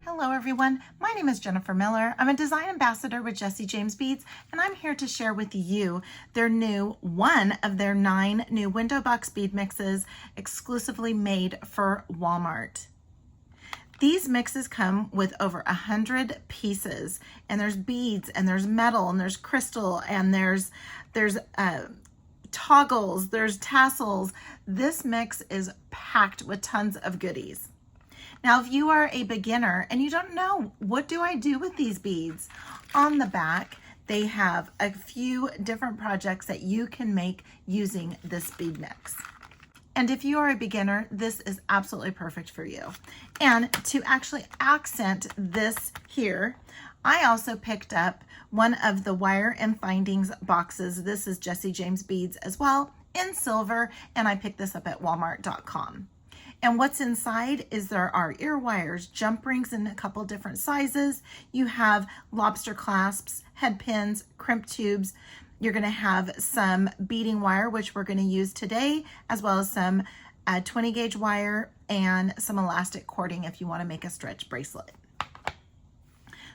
Hello everyone, my name is Jenifer Miller. I'm a design ambassador with JJB Beads, and I'm here to share with you one of their 9 new window box bead mixes exclusively made for Walmart. These mixes come with over 100 pieces, and there's beads, and there's metal, and there's crystal, and there's toggles, there's tassels. This mix is packed with tons of goodies. Now, if you are a beginner and you don't know, what do I do with these beads? On the back, they have a few different projects that you can make using this bead mix. And if you are a beginner, this is absolutely perfect for you. And to actually accent this here, I also picked up one of the Wire and Findings boxes. This is JJB Beads as well in silver, and I picked this up at walmart.com. And what's inside is there are ear wires, jump rings in a couple different sizes. You have lobster clasps, head pins, crimp tubes. You're gonna have some beading wire, which we're gonna use today, as well as some 20 gauge wire and some elastic cording if you wanna make a stretch bracelet.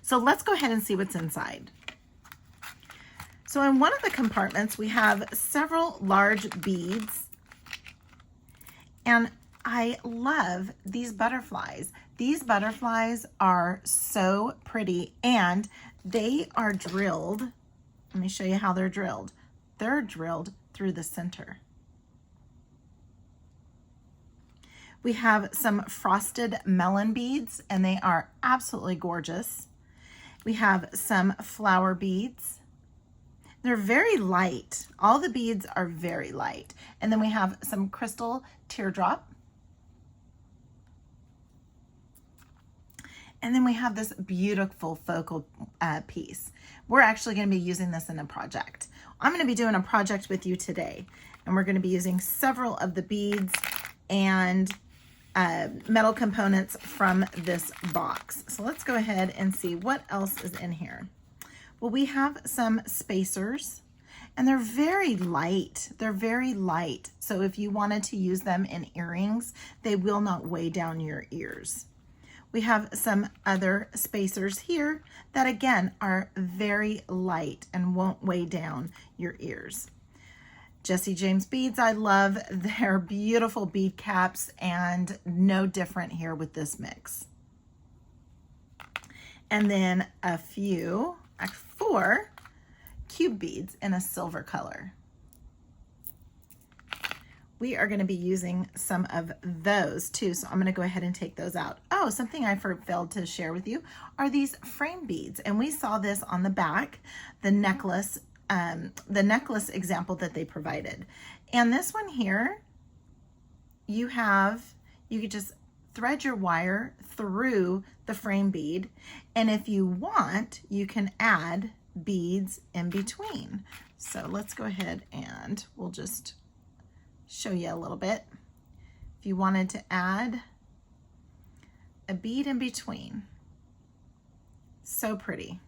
So let's go ahead and see what's inside. So in one of the compartments, we have several large beads, and I love these butterflies. These butterflies are so pretty, and they are drilled. Let me show you how they're drilled. They're drilled through the center. We have some frosted melon beads, and they are absolutely gorgeous. We have some flower beads. They're very light. All the beads are very light. And then we have some crystal teardrop. And then we have this beautiful focal piece. We're actually going to be using this in a project. I'm going to be doing a project with you today, and we're going to be using several of the beads and metal components from this box. So let's go ahead and see what else is in here. Well, we have some spacers, and they're very light. They're very light. So if you wanted to use them in earrings, they will not weigh down your ears. We have some other spacers here that again are very light and won't weigh down your ears. JJB Beads, I love their beautiful bead caps, and no different here with this mix. And then four cube beads in a silver color. We are going to be using some of those too, so I'm going to go ahead and take those out. Oh, something I failed to share with you are these frame beads, and we saw this on the back, the necklace example that they provided. And this one here, you could just thread your wire through the frame bead, and if you want, you can add beads in between. So let's go ahead and we'll just show you a little bit. If you wanted to add a bead in between, so pretty.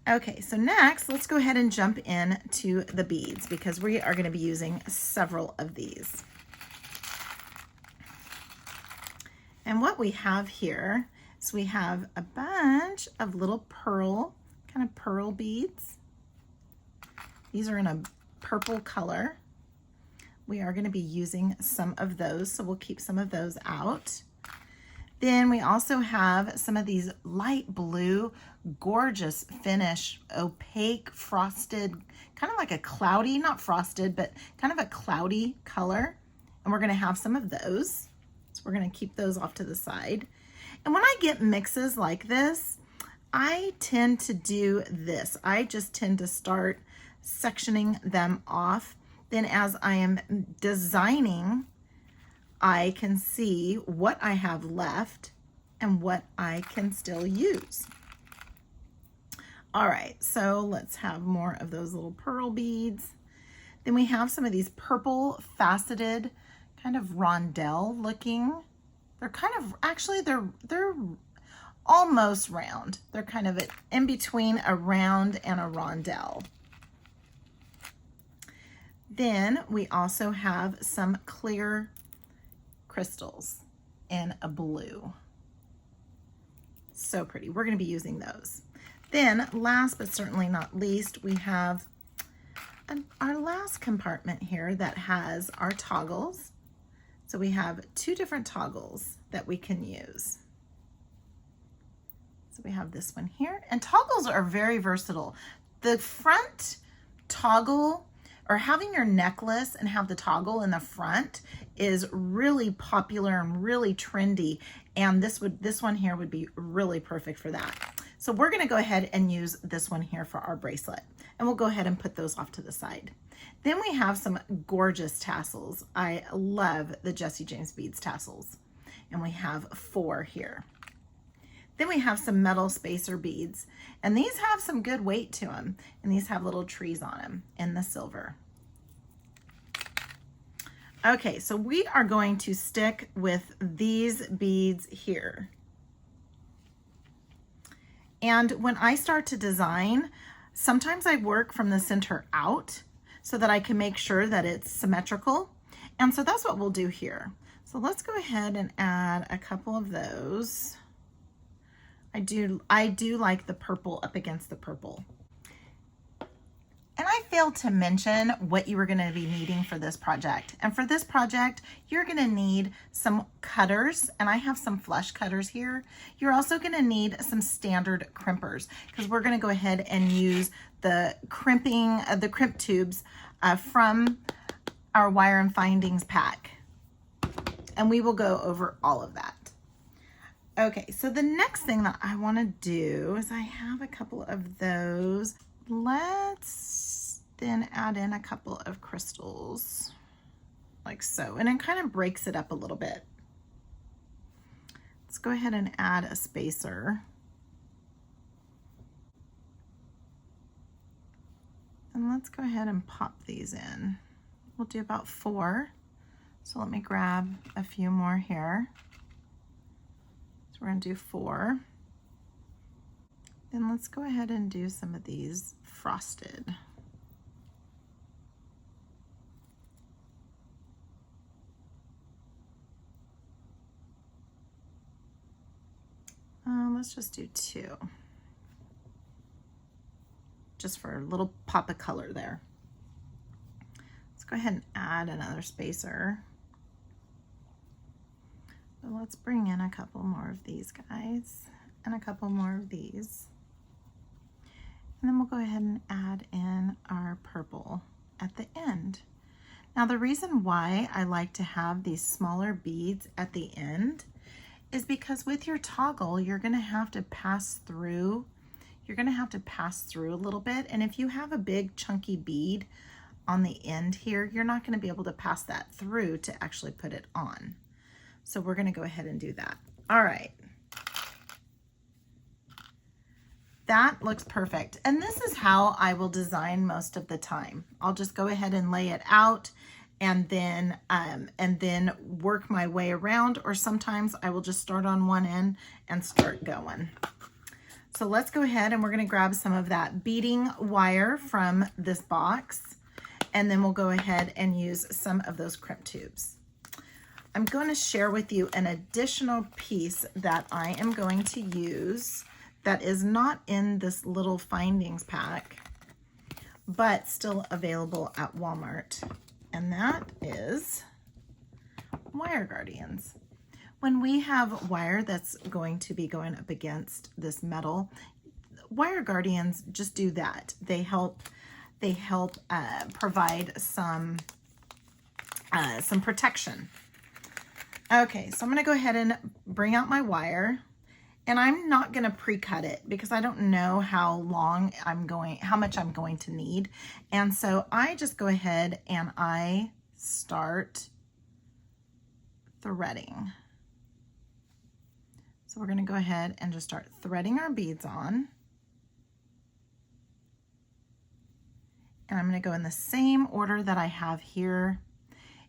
Okay, so next let's go ahead and jump into the beads, because we are going to be using several of these. And what we have here is we have a bunch of little pearl beads. These are in a purple color. We are going to be using some of those, so we'll keep some of those out. Then we also have some of these light blue, gorgeous finish, opaque, frosted, kind of like a cloudy, not frosted, but kind of a cloudy color. And we're going to have some of those. So we're going to keep those off to the side. And when I get mixes like this, I tend to do this. I just tend to start sectioning them off. Then as I am designing, I can see what I have left and what I can still use. All right, so let's have more of those little pearl beads. Then we have some of these purple faceted, kind of rondelle looking. They're kind of, actually they're almost round. They're kind of in between a round and a rondelle. Then we also have some clear crystals. in a blue. So pretty. We're going to be using those. Then last but certainly not least, we have our last compartment here that has our toggles. So we have 2 different toggles that we can use. So we have this one here, and toggles are very versatile. The front toggle, or having your necklace and have the toggle in the front, is really popular and really trendy, and this one here would be really perfect for that. So we're going to go ahead and use this one here for our bracelet, and we'll go ahead and put those off to the side. Then we have some gorgeous tassels. I love the Jessie James Beads tassels, and we have 4 here. Then we have some metal spacer beads, and these have some good weight to them, and these have little trees on them in the silver. Okay, so we are going to stick with these beads here. And when I start to design, sometimes I work from the center out so that I can make sure that it's symmetrical. And so that's what we'll do here. So let's go ahead and add a couple of those. I do like the purple up against the purple. And I failed to mention what you were going to be needing for this project. And for this project, you're going to need some cutters, and I have some flush cutters here. You're also going to need some standard crimpers, because we're going to go ahead and use the crimping, the crimp tubes from our wire and findings pack. And we will go over all of that. Okay, so the next thing that I want to do is I have a couple of those. Let's then add in a couple of crystals like so, and it kind of breaks it up a little bit. Let's go ahead and add a spacer. And let's go ahead and pop these in. We'll do about 4. So let me grab a few more here. So we're going to do 4. Then let's go ahead and do some of these frosted. Let's just do 2. Just for a little pop of color there. Let's go ahead and add another spacer. So let's bring in a couple more of these guys and a couple more of these. And then we'll go ahead and add in our purple at the end. Now the reason why I like to have these smaller beads at the end is because with your toggle, you're gonna have to pass through. You're gonna have to pass through a little bit. And if you have a big chunky bead on the end here, you're not gonna be able to pass that through to actually put it on. So we're gonna go ahead and do that. All right. That looks perfect. And this is how I will design most of the time. I'll just go ahead and lay it out and then work my way around, or sometimes I will just start on one end and start going. So let's go ahead and we're gonna grab some of that beading wire from this box, and then we'll go ahead and use some of those crimp tubes. I'm going to share with you an additional piece that I am going to use that is not in this little findings pack, but still available at Walmart. And that is wire guardians. When we have wire that's going to be going up against this metal, wire guardians just do that. They help provide some protection. Okay, so I'm gonna go ahead and bring out my wire, and I'm not gonna pre-cut it because I don't know how much I'm going to need. And so I just go ahead and I start threading. So we're gonna go ahead and just start threading our beads on. And I'm gonna go in the same order that I have here.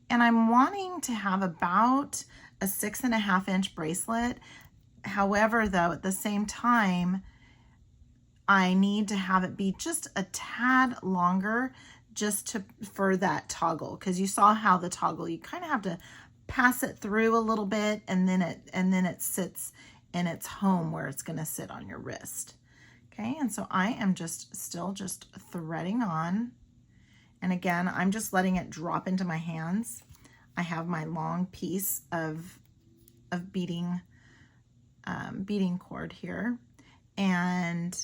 And I'm wanting to have about a 6.5 inch bracelet. However, though, at the same time, I need to have it be just a tad longer just for that toggle. Because you saw how the toggle, you kind of have to pass it through a little bit, and then it sits in its home where it's going to sit on your wrist. Okay, and so I am still just threading on. And again, I'm just letting it drop into my hands. I have my long piece of beading cord here. And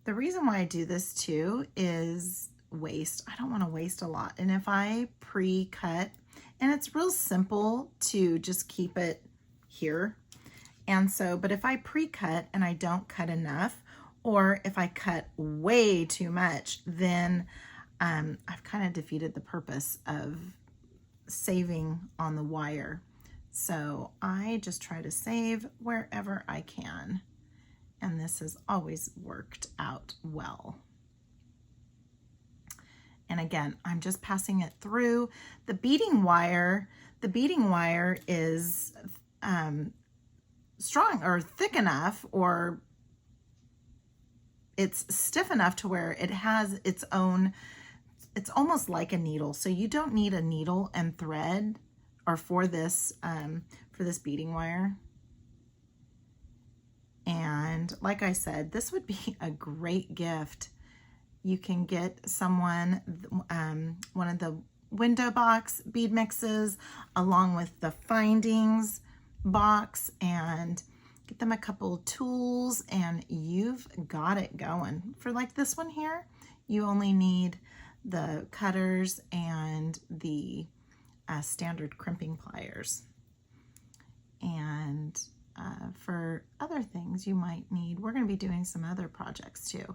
the reason why I do this too is waste. I don't want to waste a lot. And if I pre-cut, and it's real simple to just keep it here. And so, but if I pre-cut and I don't cut enough, or if I cut way too much, then I've kind of defeated the purpose of saving on the wire. So I just try to save wherever I can. And this has always worked out well. And again, I'm just passing it through. The beading wire is strong or thick enough, or it's stiff enough to where it has its own, it's almost like a needle. So you don't need a needle and thread or for this beading wire. And like I said, this would be a great gift. You can get someone one of the window box bead mixes along with the findings box, and get them a couple tools, and you've got it going. For like this one here, you only need the cutters and the standard crimping pliers. And for other things you might need, we're going to be doing some other projects too,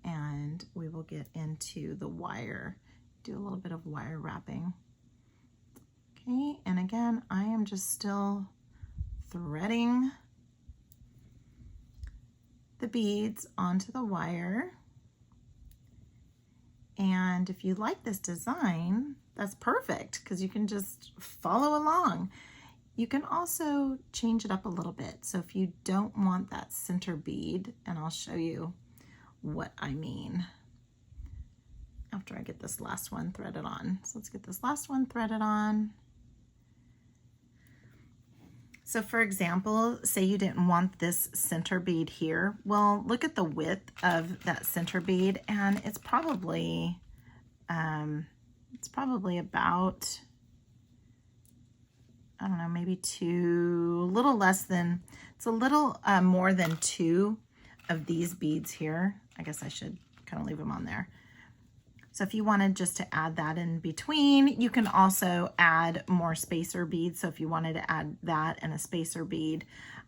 and we will get into the wire, do a little bit of wire wrapping. Okay, and again, I am just still threading the beads onto the wire. And if you like this design, that's perfect, because you can just follow along. You can also change it up a little bit. So if you don't want that center bead, and I'll show you what I mean after I get this last one threaded on. So let's get this last one threaded on. So for example, say you didn't want this center bead here. Well, look at the width of that center bead, and it's probably about, I don't know, maybe two, a little less than, it's a little more than two of these beads here. I guess I should kind of leave them on there. So if you wanted just to add that in between, you can also add more spacer beads. So if you wanted to add that and a spacer bead,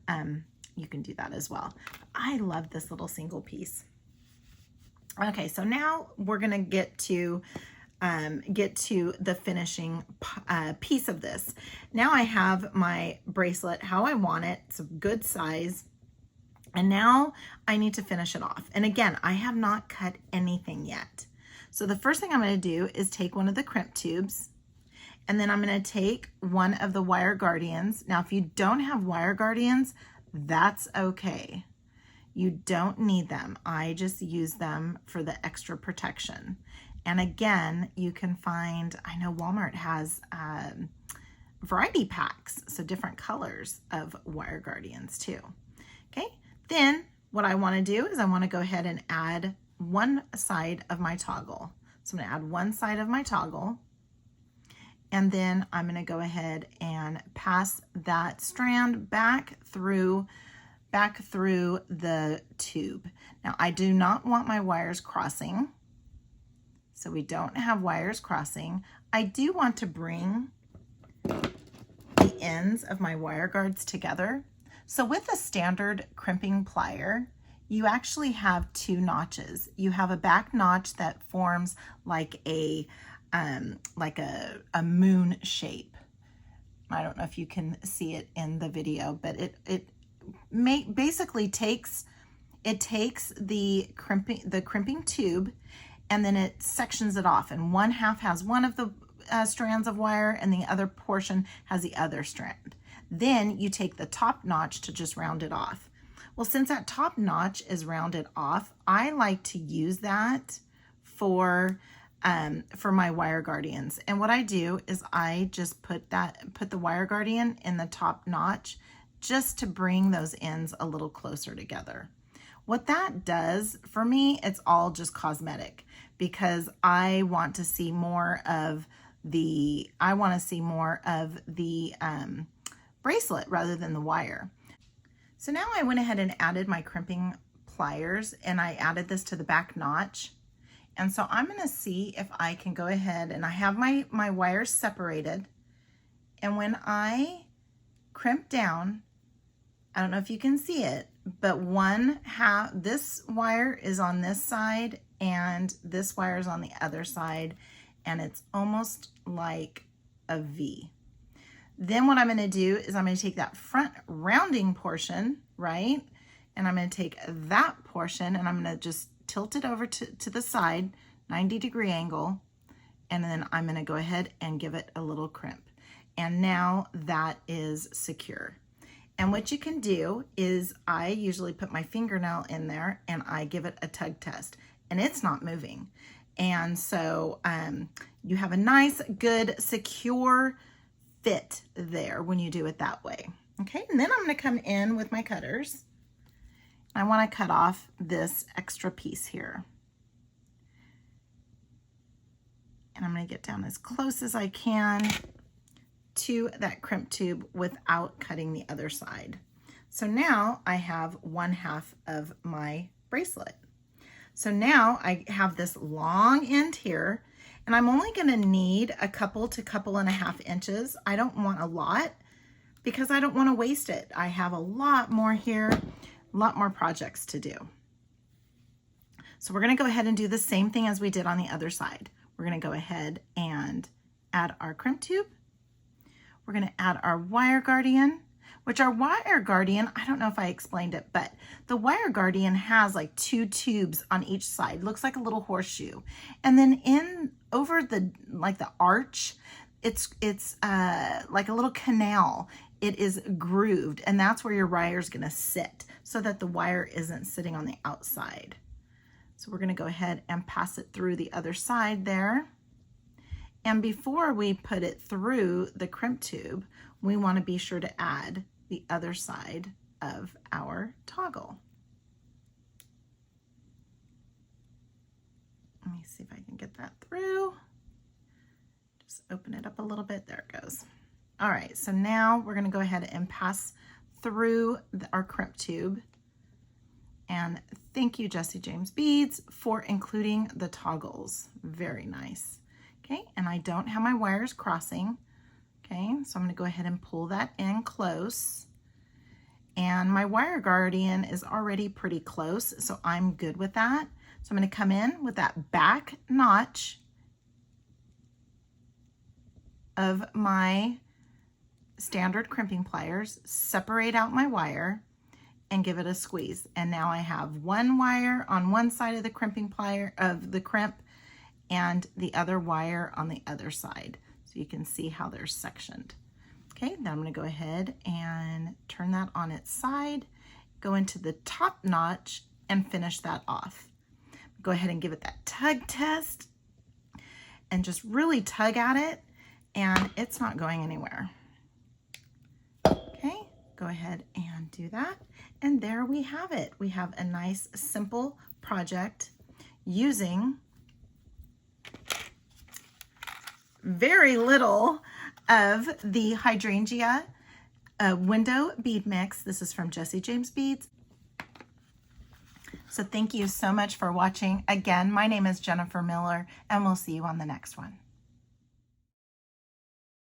you can do that as well. I love this little single piece. Okay, so now we're gonna get to the finishing piece of this. Now I have my bracelet how I want it. It's a good size. And now I need to finish it off. And again, I have not cut anything yet. So the first thing I'm going to do is take one of the crimp tubes, and then I'm going to take one of the wire guardians. Now, if you don't have wire guardians, that's okay. You don't need them. I just use them for the extra protection. And again, you can find, I know Walmart has variety packs, so different colors of wire guardians too. Okay, then what I want to do is I want to go ahead and add one side of my toggle. So I'm going to add one side of my toggle, and then I'm going to go ahead and pass that strand back through the tube. Now I do not want my wires crossing, so we don't have wires crossing. I do want to bring the ends of my wire guards together. So with a standard crimping plier, you actually have two notches. You have a back notch that forms like a moon shape. I don't know if you can see it in the video, but it basically takes the crimping tube, and then it sections it off, and one half has one of the strands of wire, and the other portion has the other strand. Then you take the top notch to just round it off. Well, since that top notch is rounded off, I like to use that for for my wire guardians. And what I do is I just put the wire guardian in the top notch just to bring those ends a little closer together. What that does, for me, it's all just cosmetic, because I want to see more of the bracelet rather than the wire. So now I went ahead and added my crimping pliers, and I added this to the back notch. And so I'm going to see if I can go ahead, and I have my wires separated. And when I crimp down, I don't know if you can see it, but this wire is on this side and this wire is on the other side, and it's almost like a V. Then what I'm going to do is I'm going to take that front rounding portion, right? And I'm going to take that portion and I'm going to just tilt it over to the side, 90-degree angle, and then I'm going to go ahead and give it a little crimp. And now that is secure. And what you can do is I usually put my fingernail in there and I give it a tug test, and it's not moving. And so you have a nice, good, secure fit there when you do it that way. Okay, and then I'm going to come in with my cutters. I want to cut off this extra piece here. And I'm going to get down as close as I can to that crimp tube without cutting the other side. So now I have 1/2 of my bracelet. So now I have this long end here, and I'm only going to need a couple to 1.5 inches. I don't want a lot because I don't want to waste it. I have a lot more here, a lot more projects to do. So we're going to go ahead and do the same thing as we did on the other side. We're going to go ahead and add our crimp tube. We're going to add our wire guardian, which our wire guardian, I don't know if I explained it, but the wire guardian has like 2 tubes on each side. Looks like a little horseshoe. And then over the arch, it's like a little canal. It is grooved, and that's where your wire is going to sit so that the wire isn't sitting on the outside. So we're going to go ahead and pass it through the other side there. And before we put it through the crimp tube, we want to be sure to add the other side of our toggle. Let me see if I can get that through. Just open it up a little bit. There it goes. All right, so now we're going to go ahead and pass through our crimp tube. And thank you, Jesse James Beads, for including the toggles. Very nice. Okay, and I don't have my wires crossing. Okay, so I'm going to go ahead and pull that in close. And my wire guardian is already pretty close, so I'm good with that. So I'm going to come in with that back notch of my standard crimping pliers, separate out my wire, and give it a squeeze. And now I have one wire on one side of the crimping plier of the crimp and the other wire on the other side. So you can see how they're sectioned. Okay, then I'm going to go ahead and turn that on its side, go into the top notch and finish that off. Go ahead and give it that tug test and just really tug at it, and it's not going anywhere. Okay, go ahead and do that. And there we have it. We have a nice, simple project using very little of the Hydrangea window bead mix. This is from Jesse James Beads. So thank you so much for watching. Again, my name is Jenifer Miller, and we'll see you on the next one.